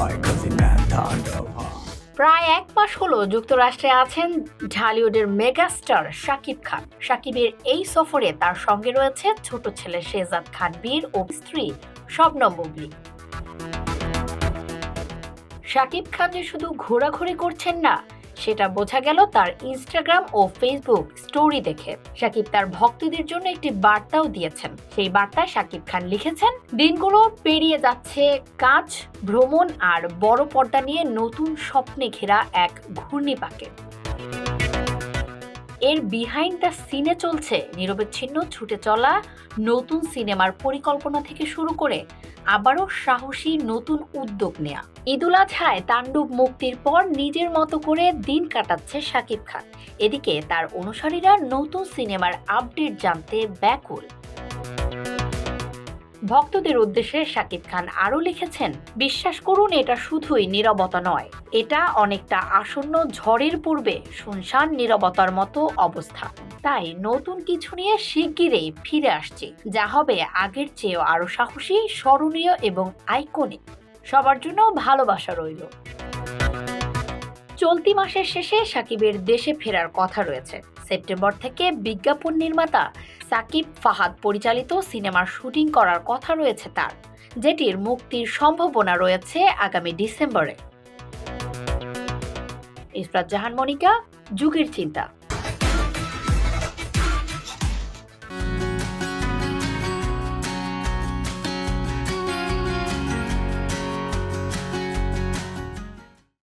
boy, 'cause he man Thunderheart. প্রায় এক মাস হলো যুক্তরাষ্ট্রে আছেন ঢালিউডের মেগাস্টার শাকিব খান। শাকিবের এই সফরে তার সঙ্গে রয়েছে ছোট ছেলে শেহজাদ খান বীর ও স্ত্রী শবনম বুবলী। শাকিব খান যে শুধু ঘোরাঘুরি করছেন না, সেটা বোঝা গেল তার ইনস্টাগ্রাম ও ফেসবুক স্টোরি দেখে। শাকিব তার ভক্তদের জন্য একটি বার্তাও দিয়েছেন। সেই বার্তায় শাকিব খান লিখেছেন, দিনগুলো পেরিয়ে যাচ্ছে কাজ, ভ্রমণ আর বড় পর্দা নিয়ে নতুন স্বপ্নে ঘেরা এক ঘূর্ণিপাকে। এর বিহাইন্ড দ্য সিনে চলছে নিরবচ্ছিন্ন ছুটে চলা নতুন সিনেমার পরিকল্পনা থেকে শুরু করে আবারও সাহসী নতুন উদ্যোগ নেয়া। ঈদুল আজহায় তাণ্ডব মুক্তির পর নিজের মতো করে দিন কাটাচ্ছে শাকিব খান। এদিকে তার অনুসারীরা নতুন সিনেমার আপডেট জানতে ব্যাকুল। ভক্তদের উদ্দেশ্যে শাকিব খান আরও লিখেছেন, বিশ্বাস করুন, এটা শুধুই নীরবতা নয়, এটা অনেকটা আসন্ন ঝড়ের পূর্বে শুনশান নীরবতার মতো অবস্থা। তাই নতুন কিছু নিয়ে শিগগিরই ফিরে আসছি, যা হবে আগের চেয়েও আরো সাহসী, স্মরণীয় এবং আইকনিক। সবার জন্য ভালোবাসা রইল। চলতি মাসের শেষে শাকিবের দেশে ফেরার কথা রয়েছে। সেপ্টেম্বর থেকে বিজ্ঞাপন নির্মাতা সাকিব ফাহাদ পরিচালিত সিনেমার শুটিং করার কথা রয়েছে তার, যেটির মুক্তির সম্ভাবনা রয়েছে আগামী ডিসেম্বরে। ইসরাত জাহান মনিকা, যুগের চিন্তা।